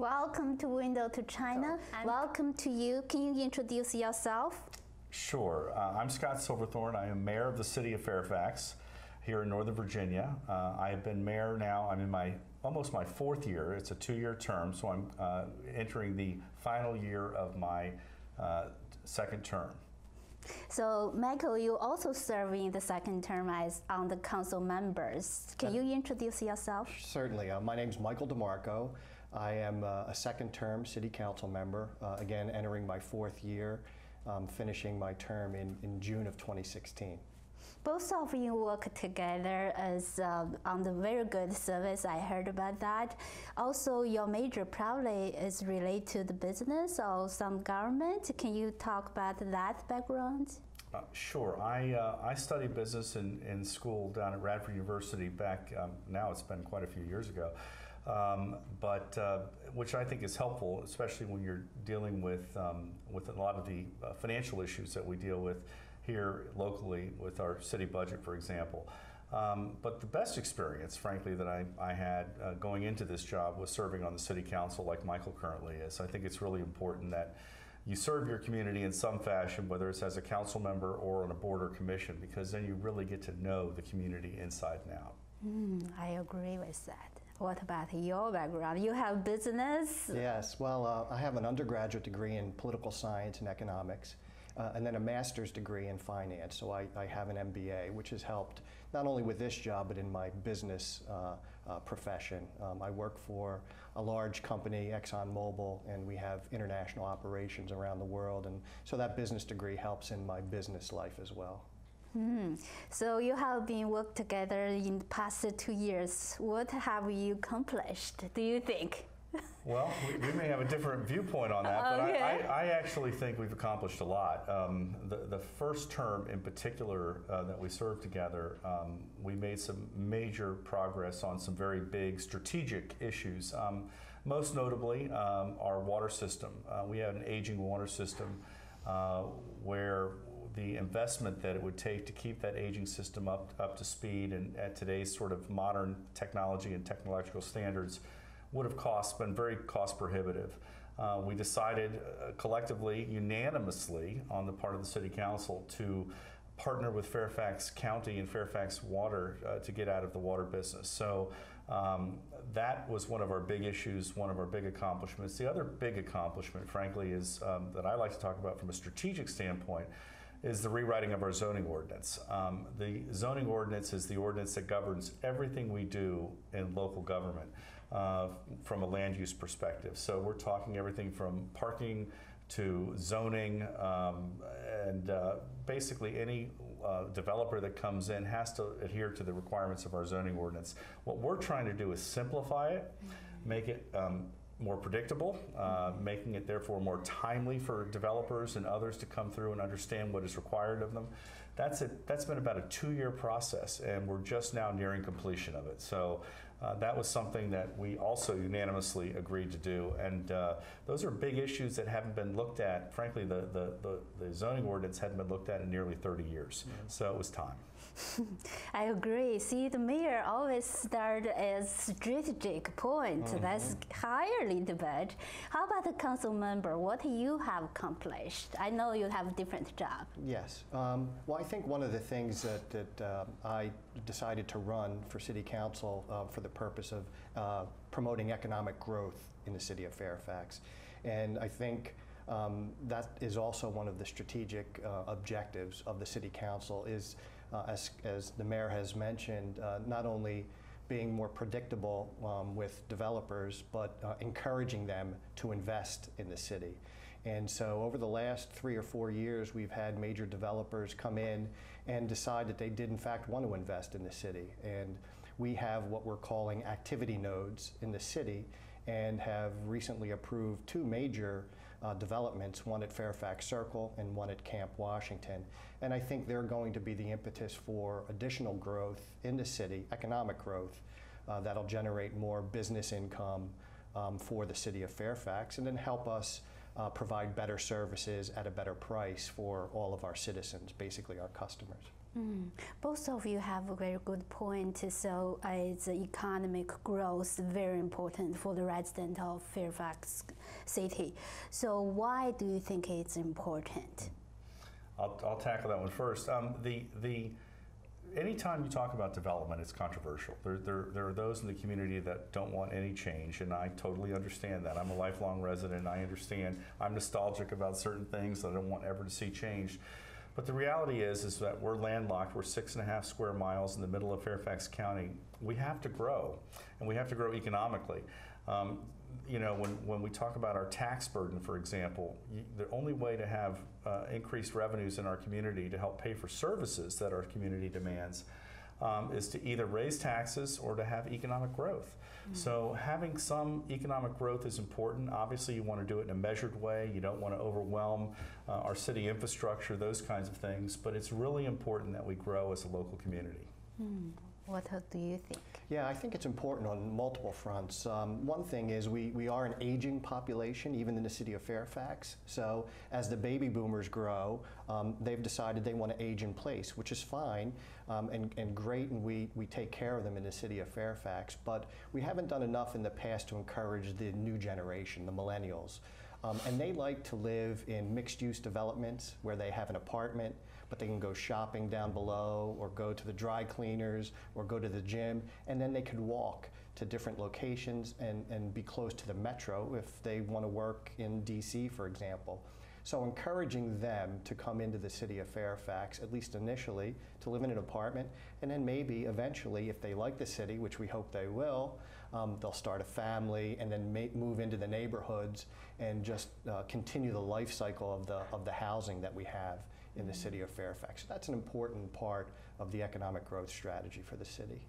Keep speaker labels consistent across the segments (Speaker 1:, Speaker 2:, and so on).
Speaker 1: Welcome to Window to China. Welcome to you. Can you introduce yourself?
Speaker 2: Sure. I'm Scott Silverthorne. I am mayor of the city of Fairfax here in Northern Virginia. I have been mayor now. I'm in almost my fourth year. It's a 2-year term, so I'm entering the final year of my second term.
Speaker 1: So, Michael, you also serve in the second term as on the council members. Can you introduce yourself?
Speaker 3: Certainly. My name is Michael DeMarco. I am a second term city council member, again entering my fourth year, finishing my term in June of 2016.
Speaker 1: Both of you work together as on the very good service. I heard about that. Also, your major probably is related to the business or some government. Can you talk about that background?
Speaker 2: Sure. I studied business in school down at Radford University back, now it's been quite a few years ago, which I think is helpful, especially when you're dealing with a lot of the financial issues that we deal with here locally with our city budget, for example. But the best experience, frankly, that I had going into this job was serving on the city council like Michael currently is. I think it's really important that you serve your community in some fashion, whether it's as a council member or on a board or commission, because then you really get to know the community inside and out.
Speaker 1: I agree with that. What about your background? You have business?
Speaker 3: Yes, well, I have an undergraduate degree in political science and economics. And then a master's degree in finance, so I have an MBA, which has helped not only with this job, but in my business profession. I work for a large company, ExxonMobil, and we have international operations around the world, and so that business degree helps in my business life as well.
Speaker 1: So you have been worked together in the past 2 years. What have you accomplished, do you think?
Speaker 2: Well, we may have a different viewpoint on that, but I actually think we've accomplished a lot. The first term in particular that we served together, we made some major progress on some very big strategic issues. Most notably, our water system. We had an aging water system where the investment that it would take to keep that aging system up to speed and at today's sort of modern technology and technological standards would have been very cost prohibitive. We decided collectively, unanimously on the part of the City Council to partner with Fairfax County and Fairfax Water to get out of the water business. So that was one of our big issues, one of our big accomplishments. The other big accomplishment, frankly, is that I like to talk about from a strategic standpoint, is the rewriting of our zoning ordinance. The zoning ordinance is the ordinance that governs everything we do in local government from a land use perspective. So we're talking everything from parking to zoning, and basically any developer that comes in has to adhere to the requirements of our zoning ordinance. What we're trying to do is simplify it, make it more predictable, making it therefore more timely for developers and others to come through and understand what is required of them. That's been about a 2-year process, and we're just now nearing completion of it. So that was something that we also unanimously agreed to do, and those are big issues that haven't been looked at. Frankly, the zoning ordinance hadn't been looked at in nearly 30 years, so it was time.
Speaker 1: I agree. See, the mayor always start as strategic point. That's highly debated. How about the council member? What you have accomplished? I know you have a different job.
Speaker 3: Yes. Well, I think one of the things that I decided to run for city council for the purpose of promoting economic growth in the city of Fairfax. And I think that is also one of the strategic objectives of the city council is, as the mayor has mentioned, not only being more predictable with developers, but encouraging them to invest in the city. And so over the last 3 or 4 years, we've had major developers come in and decide that they did in fact want to invest in the city. And we have what we're calling activity nodes in the city and have recently approved 2 major developments, one at Fairfax Circle and one at Camp Washington. And I think they're going to be the impetus for additional growth in the city, economic growth, that'll generate more business income for the city of Fairfax and then help us provide better services at a better price for all of our citizens, basically our customers.
Speaker 1: Both of you have a very good point. So the economic growth is very important for the resident of Fairfax City. So why do you think it's important?
Speaker 2: I'll tackle that one first. Anytime you talk about development, it's controversial. There are those in the community that don't want any change, and I totally understand that. I'm a lifelong resident. I understand. I'm nostalgic about certain things that I don't want ever to see changed. But the reality is that we're landlocked. We're 6.5 square miles in the middle of Fairfax County. We have to grow, and we have to grow economically. You know, when we talk about our tax burden, for example, the only way to have increased revenues in our community to help pay for services that our community demands is to either raise taxes or to have economic growth. So having some economic growth is important. Obviously, you want to do it in a measured way. You don't want to overwhelm our city infrastructure, those kinds of things. But it's really important that we grow as a local community.
Speaker 1: What do you think?
Speaker 3: Yeah, I think it's important on multiple fronts. One thing is we are an aging population, even in the city of Fairfax. So as the baby boomers grow, they've decided they want to age in place, which is fine and great, and we take care of them in the city of Fairfax. But we haven't done enough in the past to encourage the new generation, the millennials. And they like to live in mixed-use developments where they have an apartment, but they can go shopping down below or go to the dry cleaners or go to the gym, and then they could walk to different locations and be close to the metro if they want to work in DC, for example. So encouraging them to come into the city of Fairfax, at least initially, to live in an apartment, and then maybe eventually, if they like the city, which we hope they will, they'll start a family and then move into the neighborhoods and just continue the life cycle of the housing that we have in the city of Fairfax. That's an important part of the economic growth strategy for the city.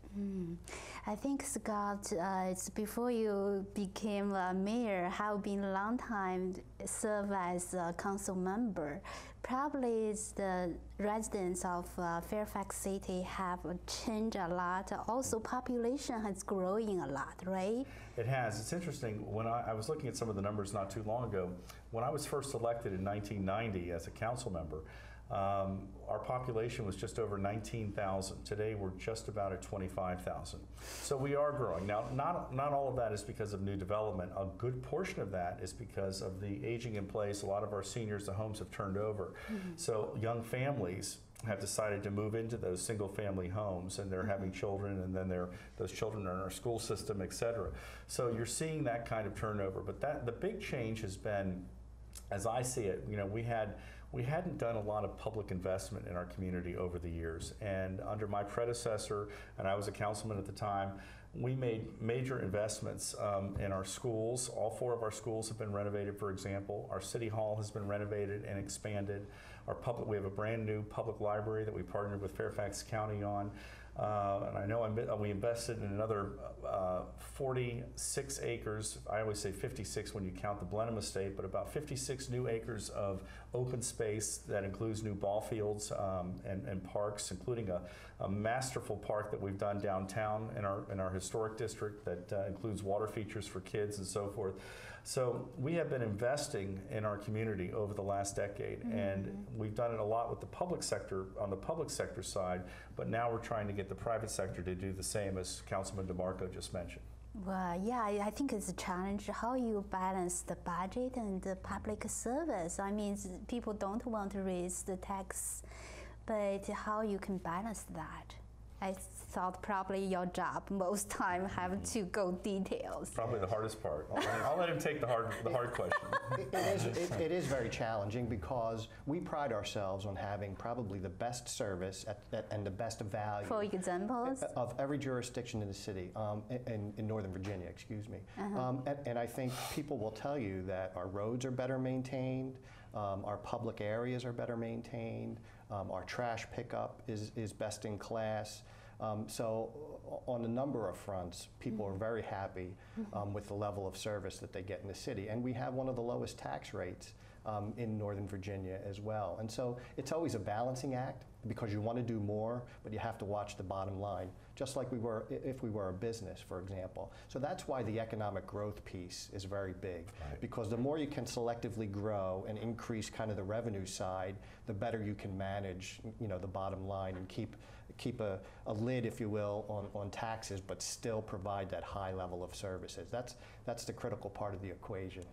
Speaker 1: I think, Scott, it's before you became a mayor, have been a long time serve as a council member. Probably the residents of Fairfax City have changed a lot. Also, population has growing a lot, right?
Speaker 2: It has. It's interesting. When I was looking at some of the numbers not too long ago, when I was first elected in 1990 as a council member, our population was just over 19,000. Today we're just about at 25,000. So we are growing. Now, not all of that is because of new development. A good portion of that is because of the aging in place. A lot of our seniors, the homes have turned over. So young families have decided to move into those single family homes, and they're having children, and then those children are in our school system, et cetera. So you're seeing that kind of turnover. But the big change has been, as I see it, you know, we hadn't done a lot of public investment in our community over the years. And under my predecessor, and I was a councilman at the time, we made major investments in our schools. All 4 of our schools have been renovated, for example. Our city hall has been renovated and expanded. We have a brand new public library that we partnered with Fairfax County on. And I know we invested in another 46 acres. I always say 56 when you count the Blenheim estate, but about 56 new acres of open space that includes new ball fields and parks, including a masterful park that we've done downtown in our historic district that includes water features for kids and so forth. So we have been investing in our community over the last decade, and we've done it a lot with the public sector, on the public sector side, but now we're trying to get the private sector to do the same, as Councilman DeMarco just mentioned.
Speaker 1: Well, yeah, I think it's a challenge how you balance the budget and the public service. I mean, people don't want to raise the tax, but how you can balance that? I thought probably your job most time have to go details.
Speaker 2: Probably the hardest part. I'll let him take the hard question.
Speaker 3: It is very challenging because we pride ourselves on having probably the best service and the best value.
Speaker 1: For examples?
Speaker 3: Of every jurisdiction in the city, in Northern Virginia, excuse me. And I think people will tell you that our roads are better maintained, our public areas are better maintained, our trash pickup is best in class. So on a number of fronts, people are very happy with the level of service that they get in the city. And we have one of the lowest tax rates in Northern Virginia as well. And so it's always a balancing act. because you want to do more, but you have to watch the bottom line, just like if we were a business, for example. So that's why the economic growth piece is very big, because the more you can selectively grow and increase kind of the revenue side, the better you can manage, the bottom line and keep a lid, if you will, on taxes, but still provide that high level of services. That's the critical part of the equation.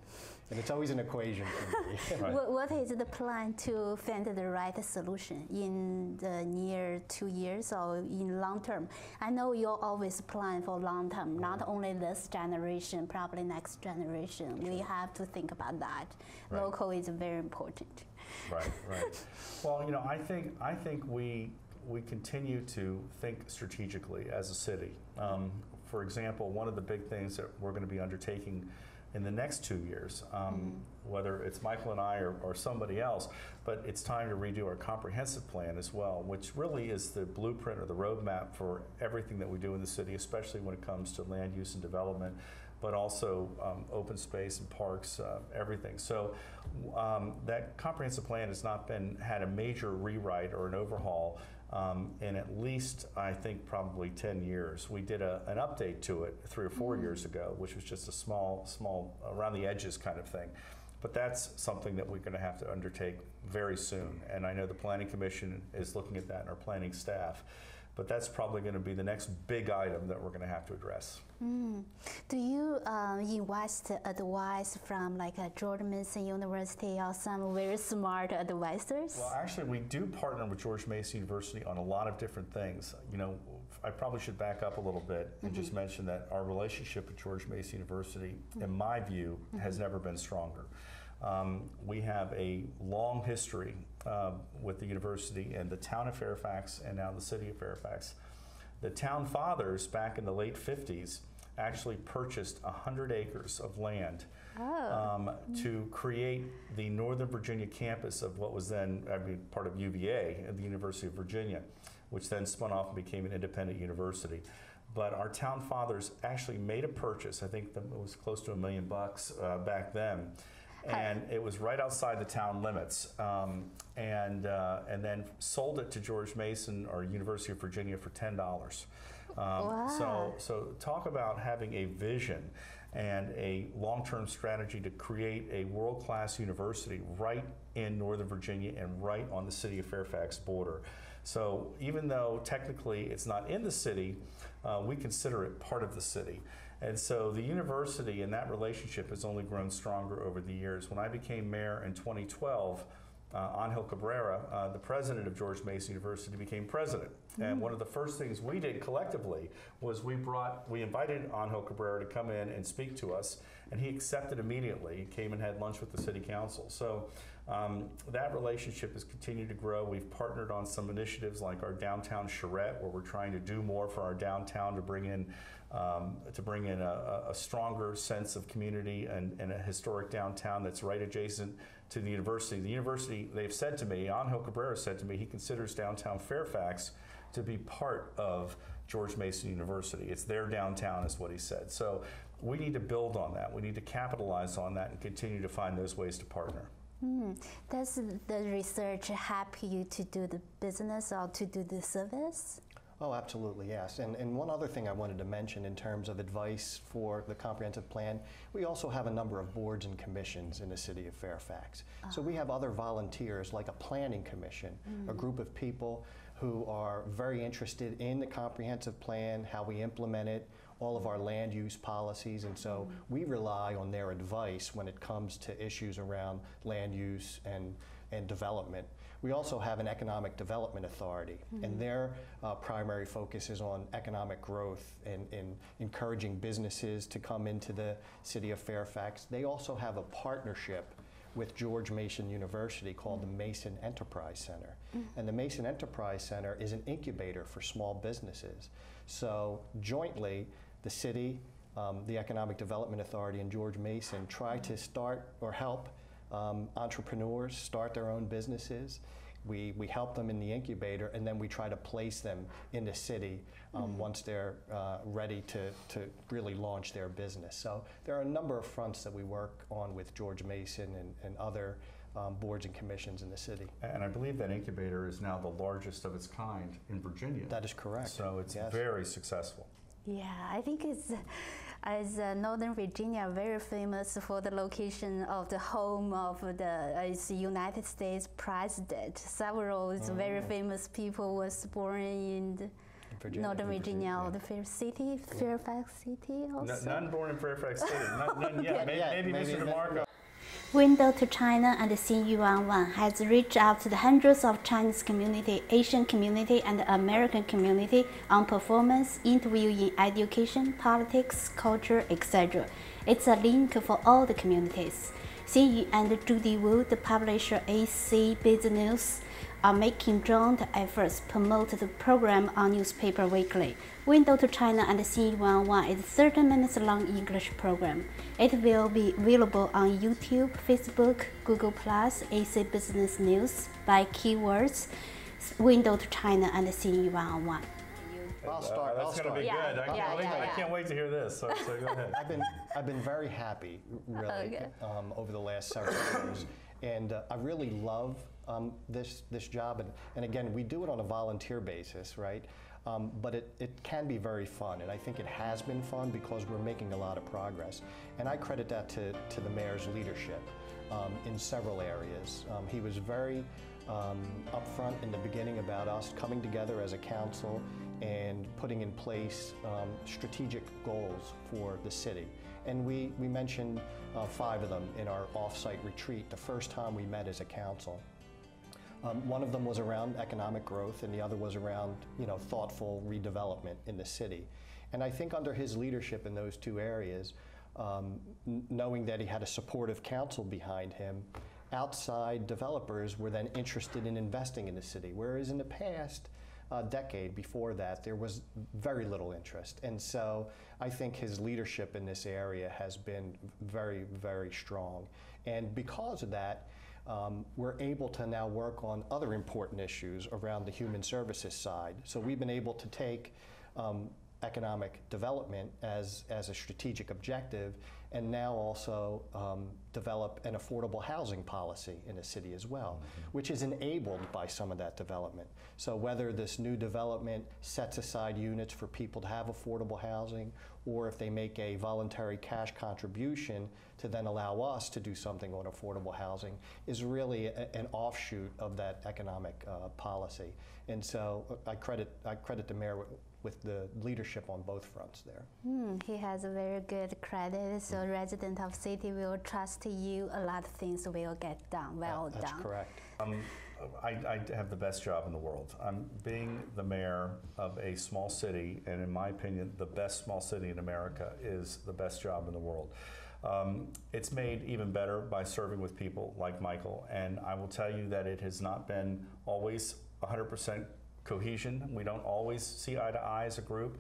Speaker 3: And it's always an equation for me.
Speaker 1: What is the plan to find the right solution in the near 2 years or in long term? I know you always plan for long term, not only this generation, probably next generation. We have to think about that. Local is very important.
Speaker 2: Right. Well, I think we continue to think strategically as a city. For example, one of the big things that we're going to be undertaking in the next 2 years, whether it's Michael and I or somebody else, but it's time to redo our comprehensive plan as well, which really is the blueprint or the roadmap for everything that we do in the city, especially when it comes to land use and development, but also open space and parks, everything. So that comprehensive plan has not had a major rewrite or an overhaul in at least, I think, probably 10 years. We did an update to it 3 or 4 years ago, which was just a small, around the edges kind of thing. But that's something that we're going to have to undertake very soon. And I know the Planning Commission is looking at that and our planning staff. But that's probably going to be the next big item that we're going to have to address.
Speaker 1: Do you invest advice from like a George Mason University or some very smart advisors?
Speaker 2: Well, actually, we do partner with George Mason University on a lot of different things. I probably should back up a little bit and just mention that our relationship with George Mason University, in my view, has never been stronger. We have a long history with the university and the town of Fairfax and now the city of Fairfax. The town fathers back in the late 50s actually purchased 100 acres of land to create the Northern Virginia campus of what was then part of UVA at the University of Virginia, which then spun off and became an independent university. But our town fathers actually made a purchase. I think it was close to $1 million back then. And it was right outside the town limits, and then sold it to George Mason or University of Virginia for $10.
Speaker 1: Wow.
Speaker 2: So talk about having a vision and a long-term strategy to create a world-class university right in Northern Virginia and right on the city of Fairfax border. So even though technically it's not in the city, we consider it part of the city. And so the university and that relationship has only grown stronger over the years. When I became mayor in 2012, Angel Cabrera, the president of George Mason University, became president. And one of the first things we did collectively was we invited Angel Cabrera to come in and speak to us, and he accepted immediately. He came and had lunch with the city council. So that relationship has continued to grow. We've partnered on some initiatives like our downtown charrette, where we're trying to do more for our downtown to bring in a stronger sense of community and a historic downtown that's right adjacent to the university. The university, they've said to me, Angel Cabrera said to me, he considers downtown Fairfax to be part of George Mason University. It's their downtown is what he said. So we need to build on that. We need to capitalize on that and continue to find those ways to partner.
Speaker 1: Does the research help you to do the business or to do the service?
Speaker 3: Oh, absolutely, yes. And one other thing I wanted to mention in terms of advice for the comprehensive plan, we also have a number of boards and commissions in the city of Fairfax. So we have other volunteers like a planning commission, a group of people who are very interested in the comprehensive plan, how we implement it, all of our land use policies, and so we rely on their advice when it comes to issues around land use and development. We also have an economic development authority, and their primary focus is on economic growth and encouraging businesses to come into the city of Fairfax. They also have a partnership with George Mason University called the Mason Enterprise Center. And the Mason Enterprise Center is an incubator for small businesses. So jointly, the city, the Economic Development Authority, and George Mason try to start or help entrepreneurs start their own businesses. We help them in the incubator, and then we try to place them in the city once they're ready to really launch their business. So there are a number of fronts that we work on with George Mason and other boards and commissions in the city.
Speaker 2: And I believe that incubator is now the largest of its kind in Virginia.
Speaker 3: That is correct.
Speaker 2: So it's
Speaker 3: yes.
Speaker 2: very successful.
Speaker 1: Yeah, I think it's, as Northern Virginia, very famous for the location of the home of the United States president. Several very famous people was born in Northern Virginia, or the Fairfax City also.
Speaker 2: None born in Fairfax City, none yet. Maybe Mr. DeMarco.
Speaker 1: Window to China and Xinyu has reached out to the hundreds of Chinese community, Asian community, and American community on performance, interview in education, politics, culture, etc. It's a link for all the communities. Xinyu and Judy Wu, the publisher AC Business, are making joint efforts to promote the program on Newspaper Weekly. Window to China and Xinyu is a 30 minutes long English program. It will be available on YouTube, Facebook, Google+, AC Business News by keywords Window to China and Xinyu.
Speaker 3: I'll start.
Speaker 2: That's going to be good. I can't wait to hear this. So go ahead.
Speaker 3: I've been very happy, really, over the last several years, and I really love this job. And again, we do it on a volunteer basis, right? But it can be very fun, and I think it has been fun because we're making a lot of progress. And I credit that to the mayor's leadership in several areas. He was very upfront in the beginning about us coming together as a council and putting in place strategic goals for the city. And we mentioned 5 of them in our off-site retreat the first time we met as a council. One of them was around economic growth, and the other was around, thoughtful redevelopment in the city. And I think under his leadership in those 2 areas, knowing that he had a supportive council behind him, outside developers were then interested in investing in the city, whereas in the past decade before that, there was very little interest. And so I think his leadership in this area has been very, very strong. And because of that, we're able to now work on other important issues around the human services side. So we've been able to take economic development as a strategic objective, and now also develop an affordable housing policy in the city as well, which is enabled by some of that development. So whether this new development sets aside units for people to have affordable housing, or if they make a voluntary cash contribution to then allow us to do something on affordable housing, is really an offshoot of that economic policy. And so I credit the mayor with the leadership on both fronts there.
Speaker 1: He has a very good credit, so resident of city will trust you. A lot of things will get done, done.
Speaker 3: That's correct.
Speaker 2: I have the best job in the world. I'm being the mayor of a small city, and in my opinion, the best small city in America is the best job in the world. It's made even better by serving with people like Michael, and I will tell you that it has not been always 100% cohesion. We don't always see eye to eye as a group,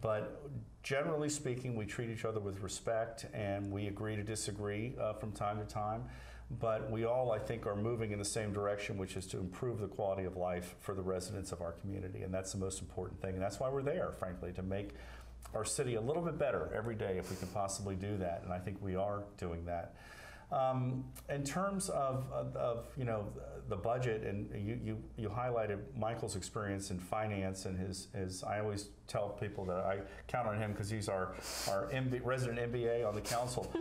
Speaker 2: but generally speaking, we treat each other with respect, and we agree to disagree from time to time. But we all, I think, are moving in the same direction, which is to improve the quality of life for the residents of our community, and that's the most important thing. And that's why we're there, frankly, to make our city a little bit better every day if we can possibly do that, and I think we are doing that. In terms of the budget, and you highlighted Michael's experience in finance and his I always tell people that I count on him because he's our resident MBA on the council.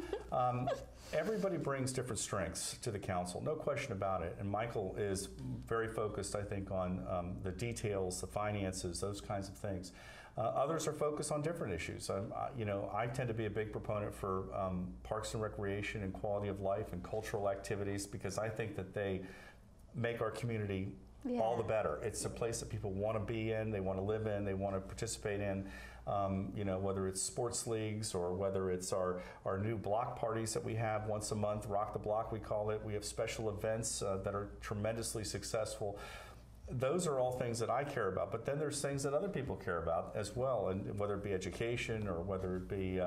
Speaker 2: Everybody brings different strengths to the council, no question about it. And Michael is very focused, I think, on the details, the finances, those kinds of things. Others are focused on different issues. I tend to be a big proponent for parks and recreation and quality of life and cultural activities, because I think that they make our community all the better. It's a place that people want to be in, they want to live in, they want to participate in. Whether it's sports leagues or whether it's our new block parties that we have once a month, Rock the Block we call it. We have special events that are tremendously successful. Those are all things that I care about, but then there's things that other people care about as well, and whether it be education or whether it be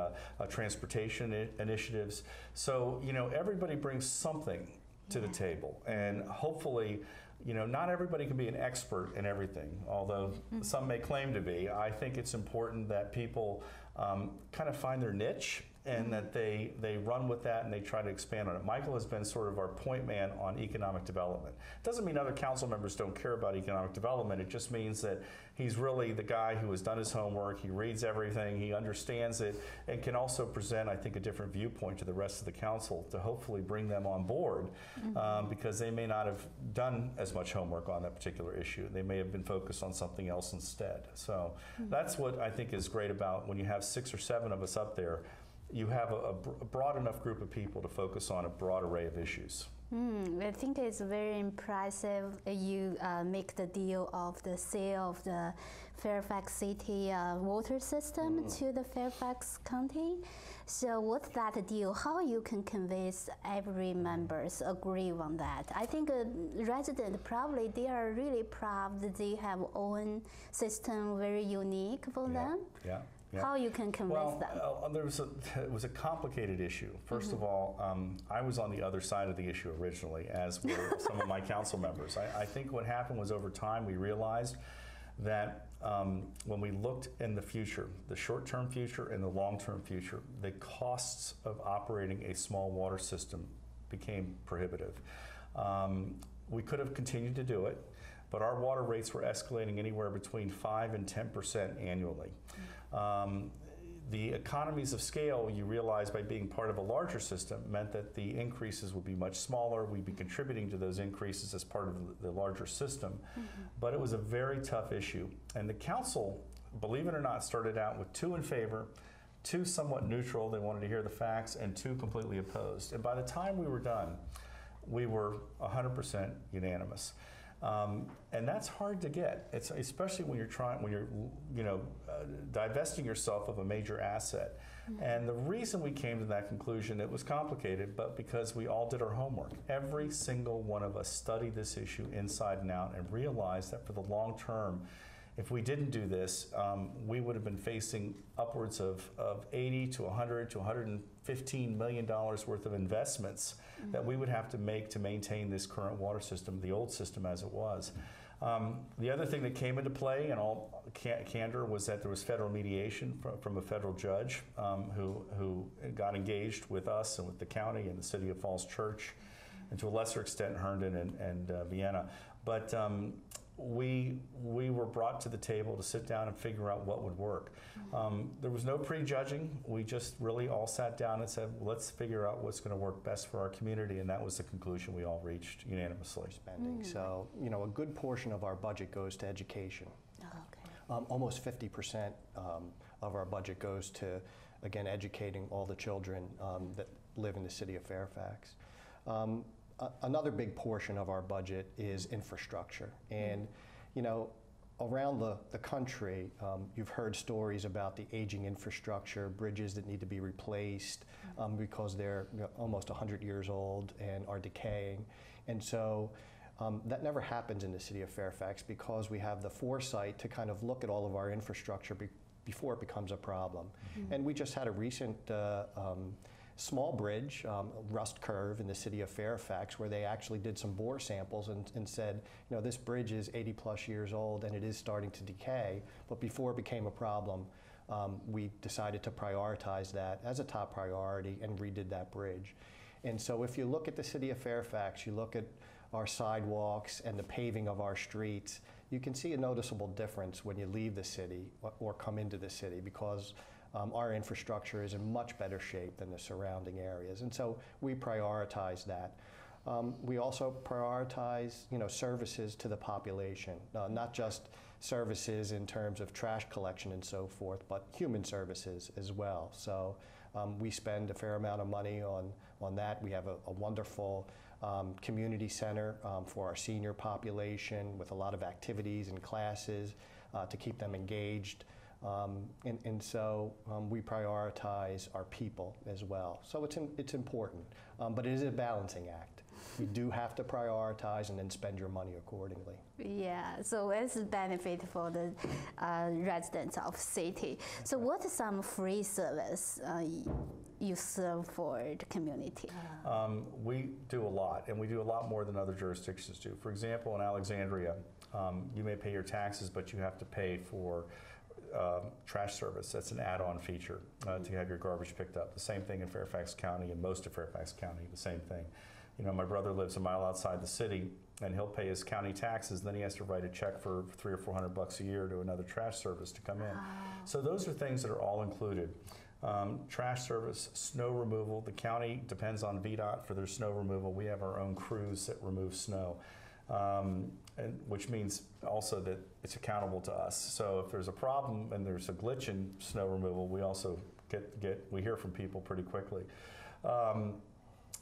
Speaker 2: transportation initiatives. So, everybody brings something to the table, and hopefully, not everybody can be an expert in everything, although some may claim to be. I think it's important that people kind of find their niche and that they run with that and they try to expand on it. Michael has been sort of our point man on economic development. Doesn't mean other council members don't care about economic development. It just means that he's really the guy who has done his homework, he reads everything, he understands it, and can also present, I think, a different viewpoint to the rest of the council to hopefully bring them on board, because they may not have done as much homework on that particular issue. They may have been focused on something else instead. So that's what I think is great about when you have 6 or 7 of us up there. You have a broad enough group of people to focus on a broad array of issues.
Speaker 1: I think it's very impressive. You make the deal of the sale of the Fairfax City water system to the Fairfax County. So what's that deal? How you can convince every members agree on that? I think residents probably they are really proud that they have own system very unique for them.
Speaker 2: Yeah. Yeah.
Speaker 1: How you can convince them?
Speaker 2: It was a complicated issue. First of all, I was on the other side of the issue originally, as were some of my council members. I think what happened was over time we realized that when we looked in the future, the short-term future and the long-term future, the costs of operating a small water system became prohibitive. We could have continued to do it, but our water rates were escalating anywhere between 5 and 10% annually. The economies of scale, you realize, by being part of a larger system meant that the increases would be much smaller. We'd be contributing to those increases as part of the larger system. But it was a very tough issue. And the council, believe it or not, started out with 2 in favor, 2 somewhat neutral, they wanted to hear the facts, and 2 completely opposed. And by the time we were done, we were 100% unanimous. And that's hard to get. It's especially when you're divesting yourself of a major asset. And the reason we came to that conclusion, it was complicated, but because we all did our homework. Every single one of us studied this issue inside and out and realized that for the long term, if we didn't do this, we would have been facing upwards of 80 to 100 to 115 million dollars worth of investments that we would have to make to maintain this current water system, the old system as it was. The other thing that came into play, in all candor, was that there was federal mediation from a federal judge who got engaged with us and with the county and the City of Falls Church, and to a lesser extent Herndon and Vienna. But we were brought to the table to sit down and figure out what would work. There was no prejudging. We just really all sat down and said, well, let's figure out what's going to work best for our community, and that was the conclusion we all reached unanimously.
Speaker 3: Spending. So, a good portion of our budget goes to education.
Speaker 1: Okay.
Speaker 3: Almost 50% of our budget goes to, again, educating all the children that live in the city of Fairfax. Another big portion of our budget is infrastructure. And, around the country, you've heard stories about the aging infrastructure, bridges that need to be replaced because they're almost 100 years old and are decaying. And so that never happens in the city of Fairfax because we have the foresight to kind of look at all of our infrastructure before it becomes a problem. And we just had a recent small bridge, rust curve in the city of Fairfax, where they actually did some bore samples and said, this bridge is 80 plus years old and it is starting to decay, but before it became a problem, we decided to prioritize that as a top priority and redid that bridge. And so if you look at the city of Fairfax, you look at our sidewalks and the paving of our streets, you can see a noticeable difference when you leave the city or come into the city, because our infrastructure is in much better shape than the surrounding areas. And so we prioritize that. We also prioritize, services to the population, not just services in terms of trash collection and so forth, but human services as well. So we spend a fair amount of money on that. We have a wonderful community center for our senior population with a lot of activities and classes to keep them engaged. And so we prioritize our people as well. So it's important, but it is a balancing act. You do have to prioritize and then spend your money accordingly.
Speaker 1: Yeah, so it's a benefit for the residents of city. So what are some free service you serve for the community?
Speaker 2: We do a lot, and we do a lot more than other jurisdictions do. For example, in Alexandria, you may pay your taxes, but you have to pay for trash service. That's an add-on feature to have your garbage picked up. The same thing in Fairfax County and most of Fairfax County, the same thing. You know, my brother lives a mile outside the city, and he'll pay his county taxes, then he has to write a check for $300 or $400 a year to another trash service to come in. So those are things that are all included. Trash service, snow removal. The county depends on VDOT for their snow removal. We have our own crews that remove snow, which means also that it's accountable to us. So if there's a problem and there's a glitch in snow removal, we also we hear from people pretty quickly.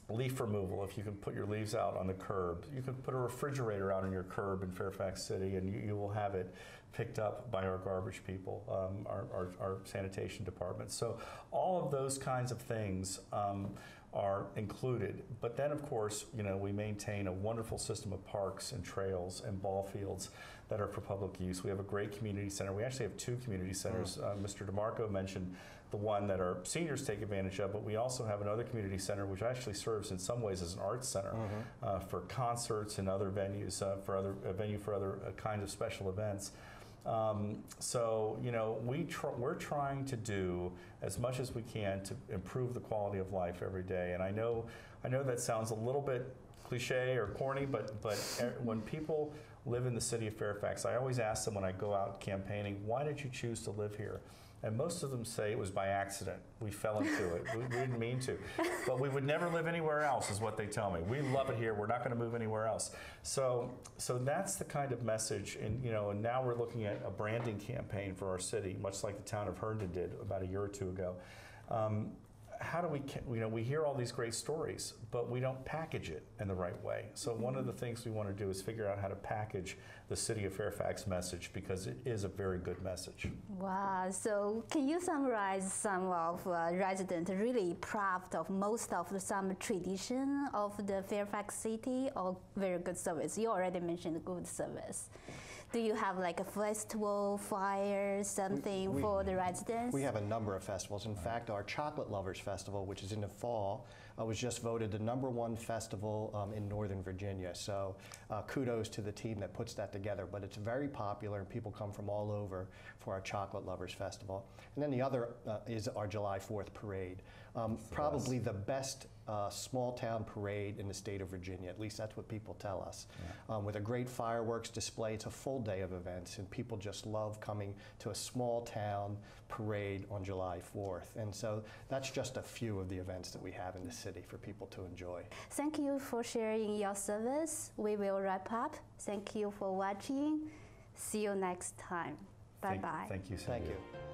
Speaker 2: Leaf removal, if you can put your leaves out on the curb. You can put a refrigerator out on your curb in Fairfax City and you will have it picked up by our garbage people, our sanitation department. So all of those kinds of things are included. But then of course, you know, we maintain a wonderful system of parks and trails and ball fields that are for public use. We have a great community center. We actually have 2 community centers. Mr. DeMarco mentioned the one that our seniors take advantage of, but we also have another community center which actually serves in some ways as an arts center for concerts and other venues, a venue for other kinds of special events. So, you know, we're trying to do as much as we can to improve the quality of life every day. And I know that sounds a little bit cliche or corny, but when people live in the city of Fairfax, I always ask them when I go out campaigning, why did you choose to live here? And most of them say it was by accident. We fell into it. We didn't mean to. But we would never live anywhere else is what they tell me. We love it here. We're not going to move anywhere else. So that's the kind of message. And, you know, and now we're looking at a branding campaign for our city, much like the town of Herndon did about a year or 2 ago. How do we, you know, we hear all these great stories, but we don't package it in the right way. So one of the things we want to do is figure out how to package the City of Fairfax message, because it is a very good message.
Speaker 1: Wow, so can you summarize some of residents really proud of most of some tradition of the Fairfax city or very good service? You already mentioned good service. Do you have like a festival, fire, something for the residents?
Speaker 3: We have a number of festivals. In fact, our Chocolate Lovers Festival, which is in the fall, was just voted the #1 festival in Northern Virginia. So kudos to the team that puts that together. But it's very popular and people come from all over for our Chocolate Lovers Festival. And then the other is our July 4th parade. Probably the best small town parade in the state of Virginia. At least that's what people tell us. Yeah. With a great fireworks display, it's a full day of events, and people just love coming to a small town parade on July 4th. And so that's just a few of the events that we have in the city for people to enjoy.
Speaker 1: Thank you for sharing your service. We will wrap up. Thank you for watching. See you next time. Bye-bye.
Speaker 2: Thank you, Xinyu.
Speaker 3: Thank you.